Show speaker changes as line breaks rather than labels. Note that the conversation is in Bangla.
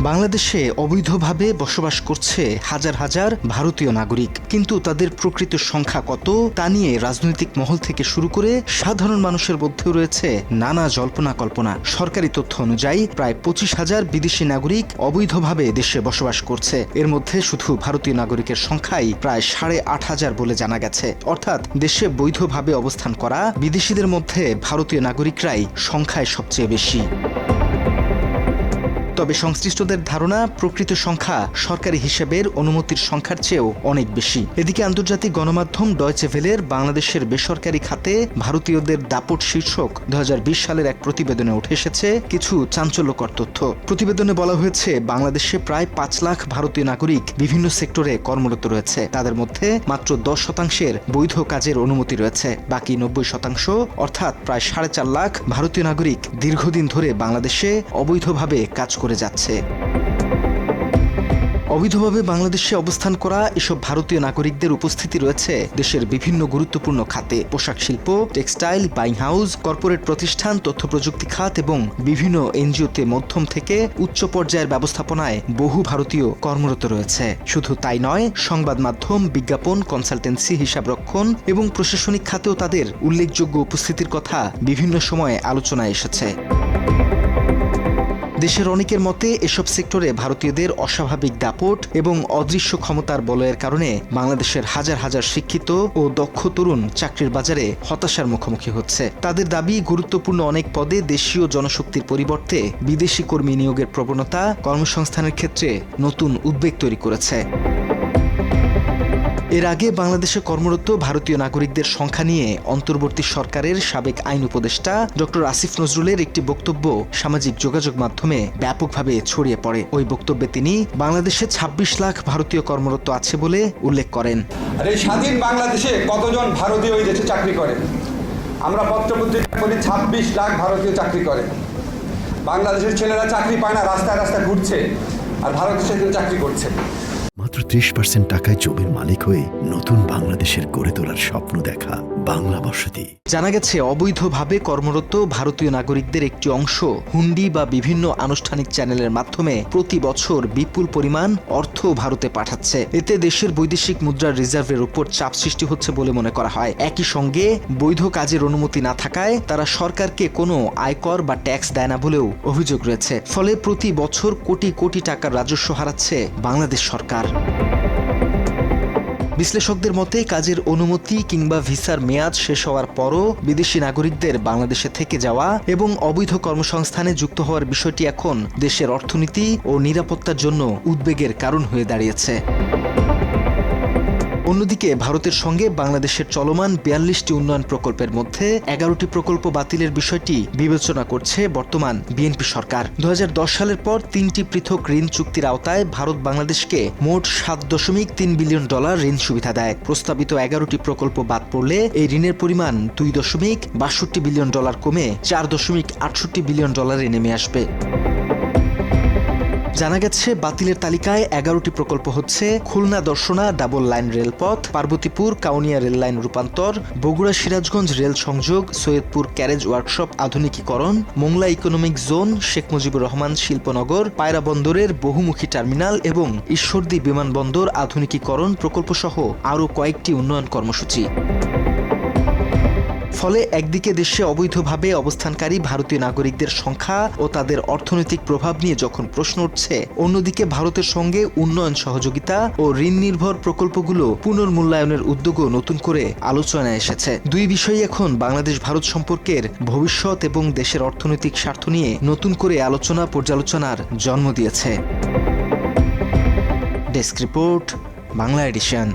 বাংলাদেশে অবৈধভাবে বসবাস করছে হাজার হাজার ভারতীয় নাগরিক, কিন্তু তাদের প্রকৃত সংখ্যা কত তা নিয়ে রাজনৈতিক মহল থেকে শুরু করে সাধারণ মানুষের মধ্যেও রয়েছে নানা জল্পনা কল্পনা। সরকারি তথ্য অনুযায়ী প্রায় 25,000 বিদেশি নাগরিক অবৈধভাবে দেশে বসবাস করছে। এর মধ্যে শুধু ভারতীয় নাগরিকের সংখ্যাই প্রায় 8,500 বলে জানা গেছে। অর্থাৎ দেশে বৈধভাবে অবস্থান করা বিদেশিদের মধ্যে ভারতীয় নাগরিকরাই সংখ্যায় সবচেয়ে বেশি। তবে সংশ্লিষ্টদের ধারণা প্রকৃত সংখ্যা সরকারি হিসেবের অনুমতির সংখ্যার চেয়েও অনেক বেশি। এদিকে আন্তর্জাতিক গণমাধ্যম ডয়চে ভেলের বাংলাদেশের বেসরকারি খাতে ভারতীয়দের দাপট শীর্ষক 2020 সালের এক প্রতিবেদনে উঠে এসেছে কিছু চাঞ্চল্যকর তথ্য। প্রতিবেদনে বলা হয়েছে বাংলাদেশে প্রায় 5 লাখ ভারতীয় নাগরিক বিভিন্ন সেক্টরে কর্মরত রয়েছে। তাদের মধ্যে মাত্র 10% বৈধ কাজের অনুমতি রয়েছে। বাকি 90% অর্থাৎ প্রায় 4.5 লাখ ভারতীয় নাগরিক দীর্ঘদিন ধরে বাংলাদেশে অবৈধভাবে কাজ করে যাচ্ছে। অবৈধভাবে বাংলাদেশে অবস্থান করা এসব ভারতীয় নাগরিকদের উপস্থিতি রয়েছে দেশের বিভিন্ন গুরুত্বপূর্ণ খাতে। পোশাক শিল্প, টেক্সটাইল, বাইং হাউস, কর্পোরেট প্রতিষ্ঠান, তথ্য প্রযুক্তি খাত এবং বিভিন্ন এনজিওতে মধ্যম থেকে উচ্চ পর্যায়ের ব্যবস্থাপনায় বহু ভারতীয় কর্মরত রয়েছে। শুধু তাই নয়, সংবাদ মাধ্যম, বিজ্ঞাপন, কনসালটেন্সি, হিসাবরক্ষণ এবং প্রশাসনিক খাতেও তাদের উল্লেখযোগ্য উপস্থিতির কথা বিভিন্ন সময়ে আলোচনায় এসেছে। দেশের অনেকের মতে এসব সেক্টরে ভারতীয়দের অস্বাভাবিক দাপট এবং অদৃশ্য ক্ষমতার বলয়ের কারণে বাংলাদেশের হাজার হাজার শিক্ষিত ও দক্ষ তরুণ চাকরির বাজারে হতাশার মুখোমুখি হচ্ছে। তাদের দাবি, গুরুত্বপূর্ণ অনেক পদে দেশীয় জনশক্তির পরিবর্তে বিদেশি কর্মী নিয়োগের প্রবণতা কর্মসংস্থানের ক্ষেত্রে নতুন উদ্বেগ তৈরি করেছে। এর আগে বাংলাদেশে কর্মরত ভারতীয় নাগরিকদের সংখ্যা নিয়ে অন্তর্বর্তী সরকারের সাবেক আইন উপদেষ্টা ডক্টর আসিফ নজরুলের একটি বক্তব্য সামাজিক যোগাযোগ মাধ্যমে ব্যাপকভাবে ছড়িয়ে পড়ে। ওই বক্তব্যে তিনি বাংলাদেশে 26 লাখ ভারতীয় কর্মরত আছে বলে উল্লেখ করেন।
আর এই স্বাধীন বাংলাদেশে কতজন ভারতীয় ওই দেশে চাকরি করে? আমরা পত্রপত্রিকা করি 26 লাখ ভারতীয় চাকরি করে। বাংলাদেশের ছেলেরা চাকরি পায় না, রাস্তায় রাস্তায় ঘুরছে, আর ভারতে সেখানে চাকরি করছে।
মাত্র 30% টাকায় জমির মালিক হয়ে নতুন বাংলাদেশের গড়ে তোলার স্বপ্ন দেখা বাংলা বসতি।
জানা গেছে অবৈধভাবে কর্মরত ভারতীয় নাগরিকদের একটি অংশ হুন্ডি বা বিভিন্ন আনুষ্ঠানিক চ্যানেলের মাধ্যমে প্রতি বছর বিপুল পরিমাণ অর্থ ভারতে পাঠাচ্ছে। এতে দেশের বৈদেশিক মুদ্রার রিজার্ভের উপর চাপ সৃষ্টি হচ্ছে বলে মনে করা হয়। একই সঙ্গে বৈধ কাজের অনুমতি না থাকায় তারা সরকারকে কোনো আয়কর বা ট্যাক্স দেয় না বলেও অভিযোগ রয়েছে। ফলে প্রতি বছর কোটি কোটি টাকার রাজস্ব হারাচ্ছে বাংলাদেশ সরকার। বিশ্লেষকদের মতে কাজের অনুমতি কিংবা ভিসার মেয়াদ শেষ হওয়ার পরও বিদেশি নাগরিকদের বাংলাদেশে থেকে যাওয়া এবং অবৈধ কর্মসংস্থানে যুক্ত হওয়ার বিষয়টি এখন দেশের অর্থনীতি ও নিরাপত্তার জন্য উদ্বেগের কারণ হয়ে দাঁড়িয়েছে। অন্যদিকে ভারতের সঙ্গে বাংলাদেশের চলমান 42টি উন্নয়ন প্রকল্পের মধ্যে 11টি প্রকল্প বাতিলের বিষয়টি বিবেচনা করছে বর্তমান বিএনপি সরকার। 2010 সালের পর 3টি পৃথক ঋণ চুক্তির আওতায় ভারত বাংলাদেশকে মোট $7.3 বিলিয়ন ঋণ সুবিধা দেয়। প্রস্তাবিত 11টি প্রকল্প বাদ পড়লে এই ঋণের পরিমাণ $2.62 বিলিয়ন কমে $4.68 বিলিয়ন নেমে আসবে। জানা গেছে বাতিলের তালিকায় 11টি প্রকল্প হচ্ছে খুলনা দর্শনা ডাবল লাইন রেলপথ, পার্বতীপুর কাউনিয়া রেল লাইন রূপান্তর, বগুড়া সিরাজগঞ্জ রেল সংযোগ, সৈয়দপুর ক্যারেজ ওয়ার্কশপ আধুনিকীকরণ, মোংলা ইকোনমিক জোন, শেখ মুজিবুর রহমান শিল্পনগর, পায়রা বন্দরের বহুমুখী টার্মিনাল এবং ঈশ্বরদী বিমানবন্দর আধুনিকীকরণ প্রকল্প সহ আরও কয়েকটি উন্নয়ন কর্মসূচি। ফলে একদিকে দেশে অবৈধভাবে অবস্থানকারী ভারতীয় নাগরিকদের সংখ্যা ও তাদের অর্থনৈতিক প্রভাব নিয়ে যখন প্রশ্ন উঠছে, অন্যদিকে ভারতের সঙ্গে উন্নয়ন সহযোগিতা ও ঋণ নির্ভর প্রকল্পগুলো পুনর্মূল্যায়নের উদ্যোগও নতুন করে আলোচনায় এসেছে। দুই বিষয়ই এখন বাংলাদেশ ভারত সম্পর্কের ভবিষ্যৎ এবং দেশের অর্থনৈতিক স্বার্থ নিয়ে নতুন করে আলোচনা পর্যালোচনার জন্ম দিয়েছে। Desk report, Bangla addition.